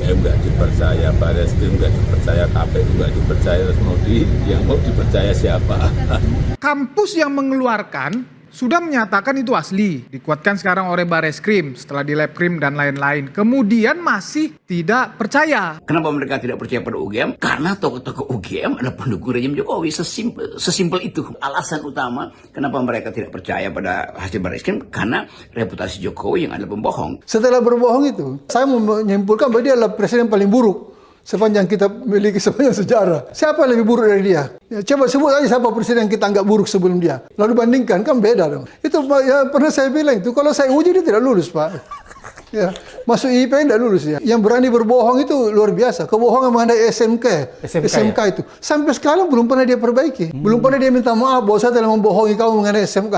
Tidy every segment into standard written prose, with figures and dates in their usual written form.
UGM nggak dipercaya, Barreskrim nggak dipercaya, KPU nggak dipercaya, terus yang mau dipercaya siapa? Kampus yang mengeluarkan sudah menyatakan itu asli, dikuatkan sekarang oleh Barreskrim setelah di Labkrim dan lain-lain. Kemudian masih tidak percaya. Kenapa mereka tidak percaya pada UGM? Karena tokoh-tokoh UGM adalah pendukung rejim Jokowi. Sesimpel itu. Alasan utama kenapa mereka tidak percaya pada hasil Barreskrim, karena reputasi Jokowi yang adalah pembohong. Setelah berbohong itu, saya menyimpulkan bahwa dia adalah presiden paling buruk sepanjang kita miliki sepanjang sejarah. Siapa yang lebih buruk dari dia? Ya, coba sebut aja siapa presiden yang kita anggap buruk sebelum dia. Lalu bandingkan, kan beda dong. Itu ya, pernah saya bilang itu, kalau saya uji dia tidak lulus, Pak. Ya, masuk IP tidak lulus ya. Yang berani berbohong itu luar biasa. Kebohongan mengenai SMK ya? Itu sampai sekarang belum pernah dia perbaiki. Belum pernah dia minta maaf bahwa saya telah membohongi kamu mengenai SMK.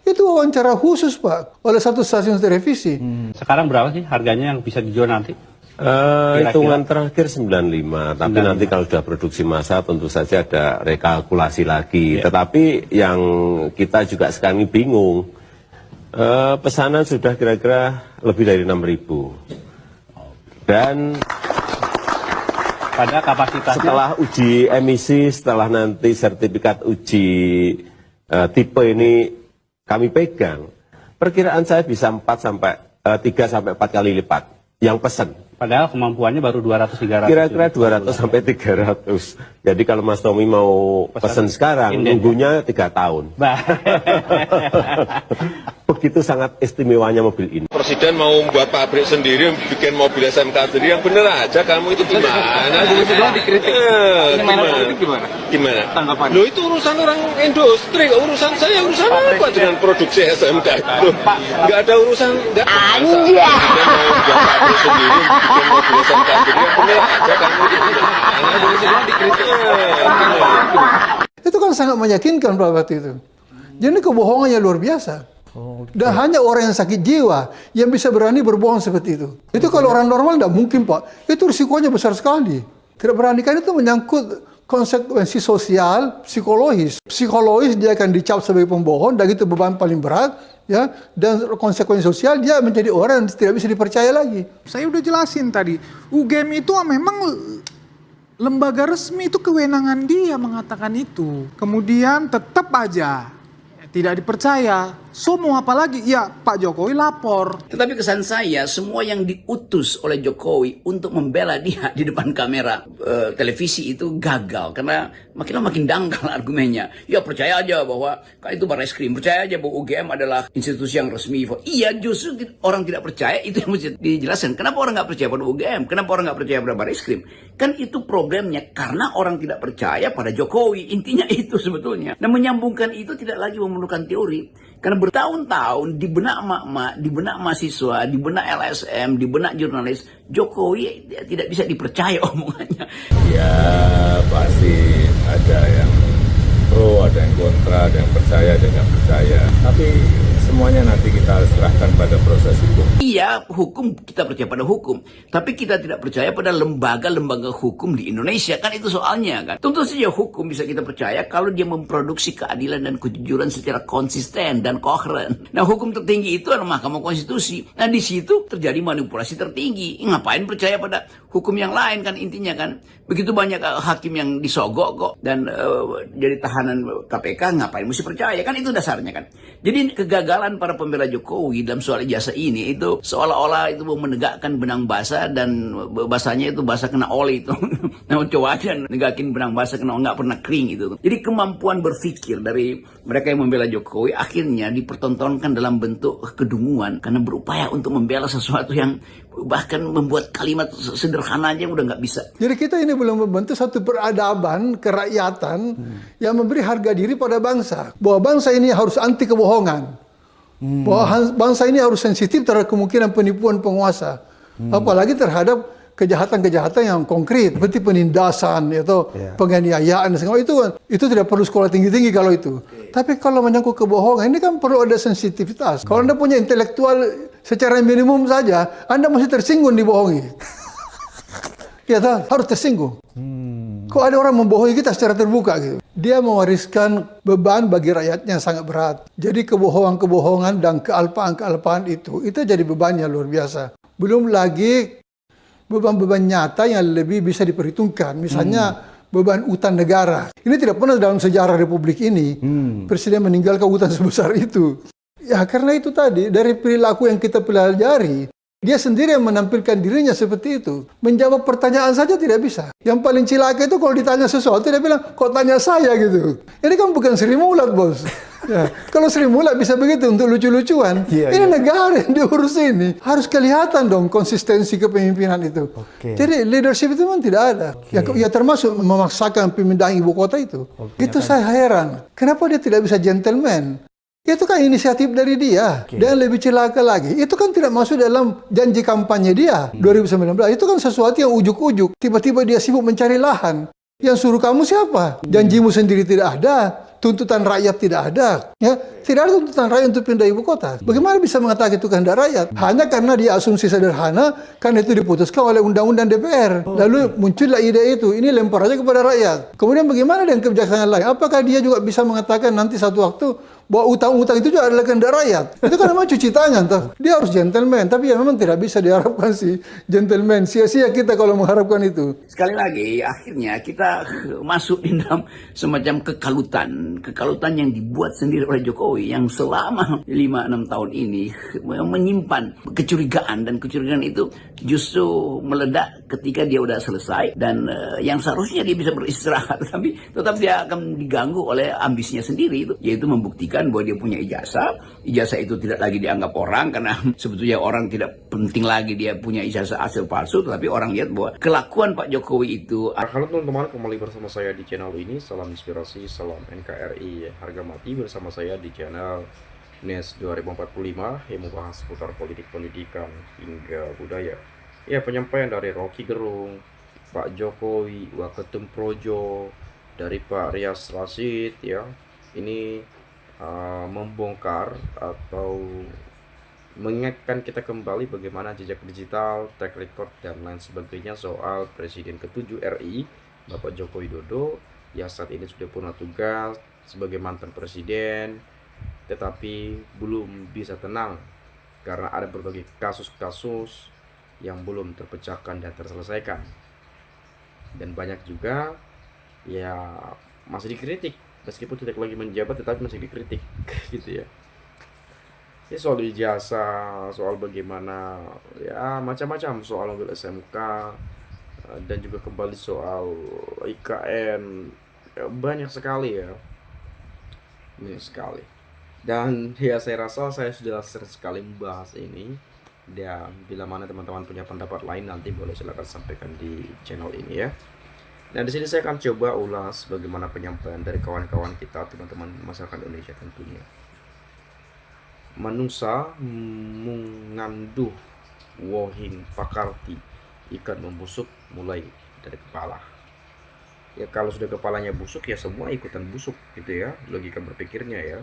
Itu wawancara khusus, Pak, oleh satu stasiun televisi. Sekarang berapa sih harganya yang bisa dijual nanti? Hitungan terakhir 95, tapi nanti kalau sudah produksi massa tentu saja ada rekalkulasi lagi. Tetapi yang kita juga sekarang ini bingung, pesanan sudah kira-kira lebih dari 6.000. Dan pada kapasitasnya setelah uji emisi, setelah nanti sertifikat uji tipe ini kami pegang, perkiraan saya bisa 3 sampai 4 kali lipat yang pesan. Padahal kemampuannya baru 200-300. Kira-kira 200 sampai 300. Jadi kalau Mas Tommy mau pesan sekarang, nunggunya 3 tahun. Begitu sangat istimewanya mobil ini. Presiden mau membuat pabrik sendiri, bikin mobil SMK sendiri, yang bener aja kamu itu gimana? Gimana? Tanggapan? Loh itu urusan orang industri, urusan saya, urusan apa dengan produksi SMK itu? Nggak ada urusan, nggak. Presiden mau membuat pabrik sendiri, bikin mobil SMK sendiri, yang bener aja kamu itu gimana? Itu kan sangat meyakinkan pada waktu itu. Jadi kebohongannya luar biasa. Dan hanya orang yang sakit jiwa yang bisa berani berbohong seperti itu. Itu kalau orang normal tidak mungkin, Pak. Itu risikonya besar sekali. Tidak beranikan itu menyangkut konsekuensi sosial, psikologis. Psikologis dia akan dicap sebagai pembohong, dan itu beban paling berat. Ya, dan konsekuensi sosial dia menjadi orang yang tidak bisa dipercaya lagi. Saya udah jelasin tadi, UGM itu memang lembaga resmi, itu kewenangan dia mengatakan itu. Kemudian tetap aja tidak dipercaya. So mau apa lagi? Ya Pak Jokowi lapor. Tetapi kesan saya, semua yang diutus oleh Jokowi untuk membela dia di depan kamera televisi itu gagal. Karena makin dangkal argumennya. Ya percaya aja bahwa kan itu Barreskrim. Percaya aja bahwa UGM adalah institusi yang resmi. Iya, justru orang tidak percaya, itu yang mesti dijelaskan. Kenapa orang nggak percaya pada UGM? Kenapa orang nggak percaya pada Barreskrim? Kan itu problemnya, karena orang tidak percaya pada Jokowi. Intinya itu sebetulnya. Dan menyambungkan itu tidak lagi memerlukan teori. Karena bertahun-tahun di benak emak-emak, di benak mahasiswa, di benak LSM, di benak jurnalis, Jokowi tidak bisa dipercaya omongannya. Ya pasti ada yang pro, ada yang kontra, ada yang percaya, ada yang nggak percaya. Tapi semuanya nanti kita serahkan pada proses hukum. Iya, hukum, kita percaya pada hukum. Tapi kita tidak percaya pada lembaga-lembaga hukum di Indonesia. Kan itu soalnya kan. Tentu saja hukum bisa kita percaya kalau dia memproduksi keadilan dan kejujuran secara konsisten dan koheren. Nah, hukum tertinggi itu adalah Mahkamah Konstitusi. Nah, di situ terjadi manipulasi tertinggi. Ngapain percaya pada hukum yang lain kan intinya kan. Begitu banyak hakim yang disogok kok dan jadi tahanan KPK, ngapain mesti percaya? Kan itu dasarnya kan. Jadi kegagalan para pembela Jokowi dalam soal ijazah ini itu seolah-olah itu menegakkan benang basah, dan basahnya itu basah kena oli itu. Nah, coba aja negakin benang basah kena nggak pernah kering itu. Jadi kemampuan berpikir dari mereka yang membela Jokowi akhirnya dipertontonkan dalam bentuk kedunguan karena berupaya untuk membela sesuatu yang bahkan membuat kalimat sederhana aja udah nggak bisa. Jadi kita ini belum membentuk satu peradaban kerakyatan yang memberi harga diri pada bangsa. Bahwa bangsa ini harus anti kebohongan. Bahwa bangsa ini harus sensitif terhadap kemungkinan penipuan penguasa. Apalagi terhadap kejahatan-kejahatan yang konkret seperti penindasan atau penganiayaan dan segala itu tidak perlu sekolah tinggi-tinggi kalau itu. Tapi kalau menyangkut kebohongan ini kan perlu ada sensitivitas. Kalau Anda punya intelektual secara minimum saja, Anda masih tersinggung dibohongi. Ya harus tersinggung. Kok ada orang membohongi kita secara terbuka gitu. Dia mewariskan beban bagi rakyatnya yang sangat berat. Jadi kebohongan-kebohongan dan kealpaan-kealpaan itu jadi bebannya luar biasa. Belum lagi beban-beban nyata yang lebih bisa diperhitungkan. Misalnya beban utang negara. Ini tidak pernah dalam sejarah Republik ini presiden meninggalkan utang sebesar itu. Ya karena itu tadi, dari perilaku yang kita pelajari, dia sendiri yang menampilkan dirinya seperti itu. Menjawab pertanyaan saja tidak bisa. Yang paling cilaka itu kalau ditanya sesuatu, dia bilang, kok tanya saya gitu. Ini kan bukan Sri Mulat, bos. Ya, kalau Sri Mulat bisa begitu untuk lucu-lucuan, ini negara yang diurus ini. Harus kelihatan dong konsistensi kepemimpinan itu. Jadi leadership itu memang tidak ada. Ya termasuk memaksakan pemindahan ibu kota itu. Itu saya heran. Kenapa dia tidak bisa gentleman? Itu kan inisiatif dari dia. Dan lebih celaka lagi, itu kan tidak masuk dalam janji kampanye dia 2019. Itu kan sesuatu yang ujuk-ujuk. Tiba-tiba dia sibuk mencari lahan. Yang suruh kamu siapa? Janjimu sendiri tidak ada. Tuntutan rakyat tidak ada. Ya, tidak ada tuntutan rakyat untuk pindah ibu kota. Bagaimana bisa mengatakan itu kehendak rakyat? Hanya karena dia asumsi sederhana, karena itu diputuskan oleh undang-undang DPR. Lalu muncullah ide itu, ini lempar aja kepada rakyat. Kemudian bagaimana dengan kebijaksanaan lain? Apakah dia juga bisa mengatakan nanti satu waktu bahwa utang-utang itu juga adalah kehendak rakyat? Itu kan memang cuci tangan, toh. Dia harus gentleman, tapi ya memang tidak bisa diharapkan si gentleman. Sia-sia kita kalau mengharapkan itu. Sekali lagi, akhirnya kita masuk di dalam semacam kekalutan yang dibuat sendiri oleh Jokowi yang selama 5-6 tahun ini menyimpan kecurigaan, dan kecurigaan itu justru meledak ketika dia udah selesai, dan yang seharusnya dia bisa beristirahat, tapi tetap dia akan diganggu oleh ambisinya sendiri, yaitu membuktikan bahwa dia punya ijazah itu tidak lagi dianggap orang, karena sebetulnya orang tidak penting lagi dia punya ijazah asal palsu, tetapi orang lihat bahwa kelakuan Pak Jokowi itu. Halo teman-teman, kembali bersama saya di channel ini. Salam inspirasi, salam NKRI, harga mati. Bersama saya di channel NES 2045 yang membahas seputar politik, pendidikan hingga budaya. Ya, penyampaian dari Rocky Gerung, Pak Jokowi, Waketum Projo, dari Pak Rias Rashid, ya, ini membongkar atau mengingatkan kita kembali bagaimana jejak digital, track record, dan lain sebagainya soal Presiden ke-7 RI, Bapak Joko Widodo, yang saat ini sudah punya tugas sebagai mantan presiden, tetapi belum bisa tenang karena ada berbagai kasus-kasus yang belum terpecahkan dan terselesaikan. Dan banyak juga ya masih dikritik, meskipun tidak lagi menjabat tetapi masih dikritik gitu ya. Ini soal ijazah, soal bagaimana ya macam-macam, soal mobil SMK, dan juga kembali soal IKN, ya, banyak sekali ya, banyak sekali. Dan ya saya rasa saya sudah sering sekali membahas ini, dan bila mana teman-teman punya pendapat lain nanti boleh silakan sampaikan di channel ini ya. Nah, di sini saya akan coba ulas bagaimana penyampaian dari kawan-kawan kita, teman-teman masyarakat Indonesia tentunya. Manusia menganduh wohin pakarti, ikan membusuk mulai dari kepala. Ya kalau sudah kepalanya busuk ya semua ikutan busuk gitu ya, logika berpikirnya ya.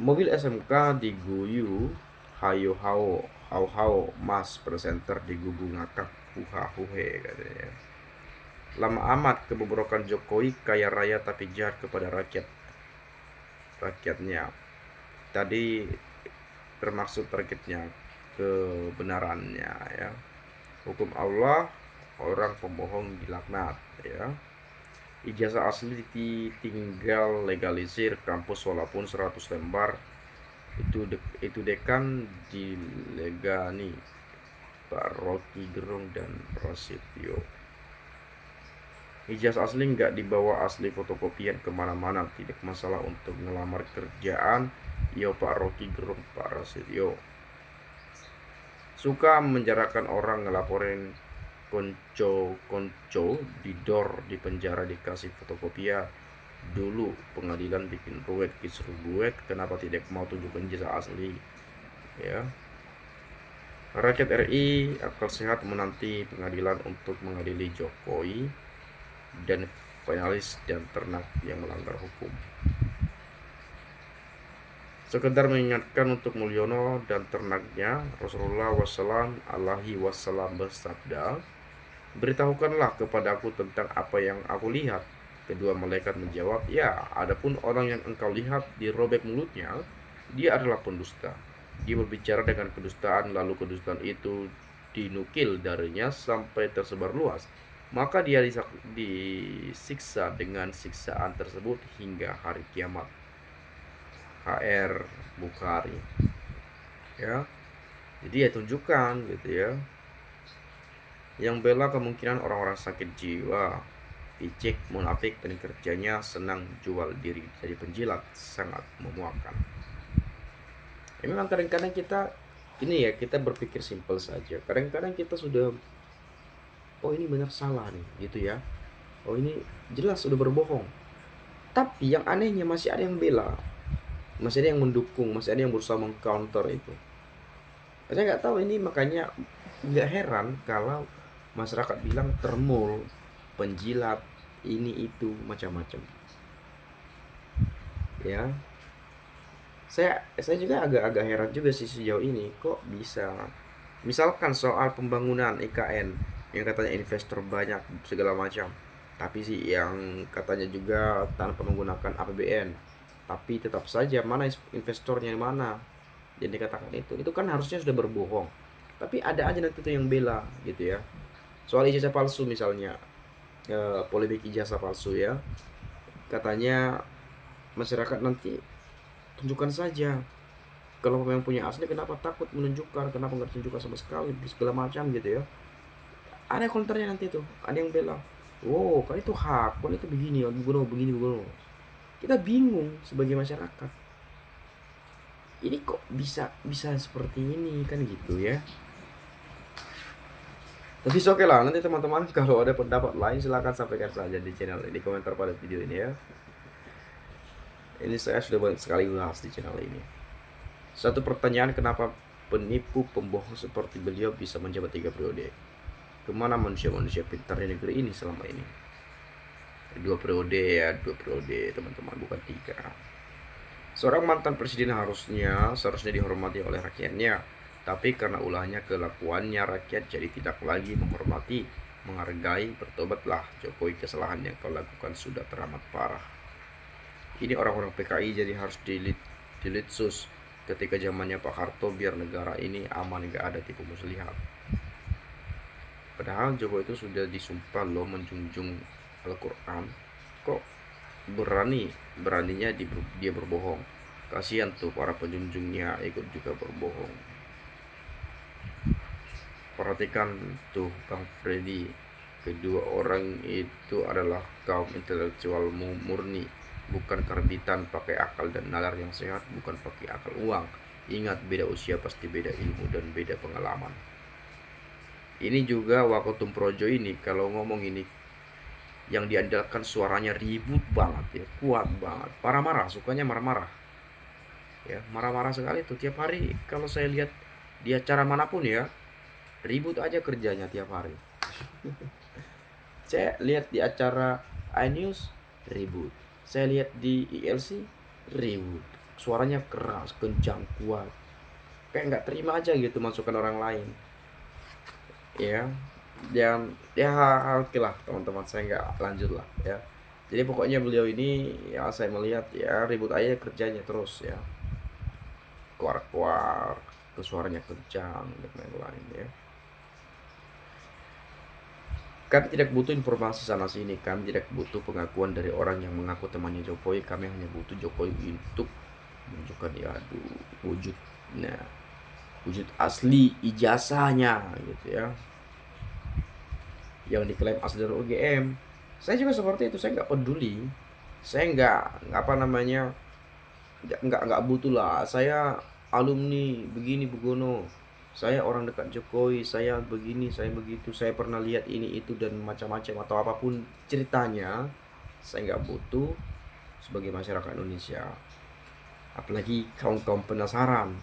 Mobil SMK diguyu hayo hau mas presenter digugu ngakak huha huhe katanya. Lama amat kebobrokan Jokowi kaya raya tapi jahat kepada rakyatnya. Tadi termaksud targetnya kebenarannya ya. Hukum Allah, orang pembohong dilaknat ya. Ijazah asli tinggal legalisir kampus walaupun 100 lembar. Itu dekan dilegani Pak Rocky Gerung dan Prasetyo. Ijazah asli nggak dibawa asli fotokopian kemana-mana, tidak masalah untuk ngelamar kerjaan. Yo Pak Rocky Gerung, Pak Prasetyo. Suka menjarakan orang, ngelaporin konco didor di penjara dikasih fotokopian. Dulu pengadilan bikin ruwet, kisruh buet, kenapa tidak mau tunjukkan ijazah asli ya. Rakyat RI akal sehat menanti pengadilan untuk mengadili Jokowi dan finalis dan ternak yang melanggar hukum. Sekedar mengingatkan untuk Mulyono dan ternaknya, Rasulullah SAW bersabda, beritahukanlah kepadaku tentang apa yang aku lihat. Kedua malaikat menjawab, ya, adapun orang yang engkau lihat dirobek mulutnya, dia adalah pendusta. Dia berbicara dengan kedustaan, lalu kedustaan itu dinukil darinya sampai tersebar luas, maka dia disiksa dengan siksaan tersebut hingga hari kiamat. HR Bukhari. Ya. Jadi ya tunjukkan gitu ya. Yang bela kemungkinan orang-orang sakit jiwa, picik, munafik, dan kerjanya senang jual diri jadi penjilat, sangat memuakkan. Ya, memang kadang-kadang kita kita berpikir simpel saja. Kadang-kadang kita sudah, oh ini benar salah nih gitu ya. Oh ini jelas sudah berbohong. Tapi yang anehnya masih ada yang bela, masih ada yang mendukung, masih ada yang berusaha mengcounter itu. Saya nggak tahu ini, makanya nggak heran kalau masyarakat bilang termul, penjilat, ini itu macam-macam. Ya, saya juga agak heran juga sih sejauh ini kok bisa. Misalkan soal pembangunan IKN yang katanya investor banyak segala macam, tapi sih yang katanya juga tanpa menggunakan APBN, tapi tetap saja mana investornya mana yang dikatakan itu kan harusnya sudah berbohong, tapi ada aja nanti tuh yang bela gitu ya. Soal ijazah palsu misalnya, polemik ijazah palsu ya, katanya masyarakat nanti tunjukkan saja, kalau memang punya asli kenapa takut menunjukkan, kenapa nggak tunjukkan sama sekali, segala macam gitu ya. Ada konternya nanti tuh, ada yang bela, wow kan itu hak, kan itu begini begini. Kita bingung sebagai masyarakat, ini kok bisa seperti ini kan gitu ya. Tapi oke lah, nanti teman-teman kalau ada pendapat lain silahkan sampaikan saja di channel, di komentar pada video ini ya. Ini saya sudah banyak sekali bahas di channel ini. Satu pertanyaan, kenapa penipu pembohong seperti beliau bisa menjabat 3 periode? Kemana manusia-manusia pintar di negeri ini selama ini? 2 periode ya, 2 periode teman-teman, bukan 3. Seorang mantan presiden seharusnya dihormati oleh rakyatnya, tapi karena ulahnya kelakuannya rakyat jadi tidak lagi menghormati, menghargai. Bertobatlah Jokowi, kesalahan yang kau lakukan sudah teramat parah. Ini orang-orang PKI jadi harus dilitsus ketika zamannya Pak Harto, biar negara ini aman, gak ada tipu muslihat. Padahal Jokowi itu sudah disumpah loh menjunjung Al-Quran, kok beraninya dia berbohong. Kasihan tuh para penjunjungnya ikut juga berbohong. Perhatikan tuh Bang Freddy, kedua orang itu adalah kaum intelektual murni, bukan karbitan pakai akal dan nalar yang sehat, bukan pakai akal uang. Ingat, beda usia pasti beda ilmu dan beda pengalaman. Ini juga Wakotum Projo ini kalau ngomong ini yang diandalkan suaranya ribut banget ya, kuat banget, marah-marah, sukanya marah-marah ya, marah-marah sekali tuh tiap hari. Kalau saya lihat di acara manapun ya, ribut aja kerjanya tiap hari. Saya lihat di acara iNews ribut, saya lihat di ILC ribut, suaranya keras, kencang, kuat, kayak nggak terima aja gitu masukan orang lain ya. Dan ya oke lah teman-teman, saya nggak lanjut lah ya. Jadi pokoknya beliau ini ya, saya melihat ya ribut aja kerjanya terus ya, kuar-kuar, suaranya kencang dan lain-lain ya. Kami tidak butuh informasi sana sini, kami tidak butuh pengakuan dari orang yang mengaku temannya Jokowi. Kami hanya butuh Jokowi untuk menunjukkan ya wujud asli ijazahnya gitu ya, yang diklaim asli dari UGM. Saya juga seperti itu, saya nggak peduli, saya nggak butuh lah. Saya alumni begini begono, saya orang dekat Jokowi, saya begini, saya begitu, saya pernah lihat ini itu dan macam-macam atau apapun ceritanya, saya nggak butuh sebagai masyarakat Indonesia. Apalagi kaum penasaran.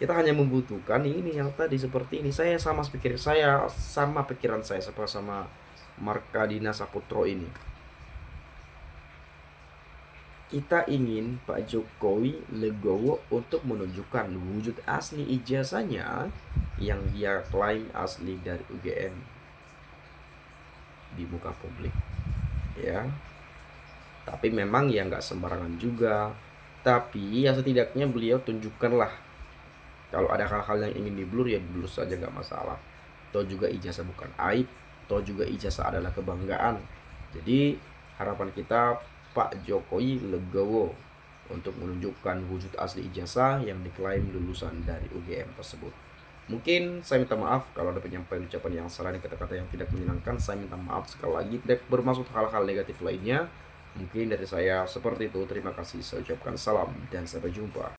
Kita hanya membutuhkan ini yang tadi seperti ini. Saya sama pikiran saya sama Markadina Saputro ini. Kita ingin Pak Jokowi legowo untuk menunjukkan wujud asli ijazahnya yang dia klaim asli dari UGM di muka publik ya. Tapi memang ya nggak sembarangan juga. Tapi ya setidaknya beliau tunjukkanlah, kalau ada hal-hal yang ingin diblur ya diblur saja, nggak masalah. toh juga ijazah bukan aib, toh juga ijazah adalah kebanggaan. Jadi harapan kita Pak Jokowi legowo untuk menunjukkan wujud asli ijazah yang diklaim lulusan dari UGM tersebut. Mungkin saya minta maaf kalau ada penyampaian ucapan yang salah dan kata-kata yang tidak menyenangkan. Saya minta maaf sekali lagi, tidak bermaksud hal-hal negatif lainnya. Mungkin dari saya seperti itu. Terima kasih, saya ucapkan salam dan sampai jumpa.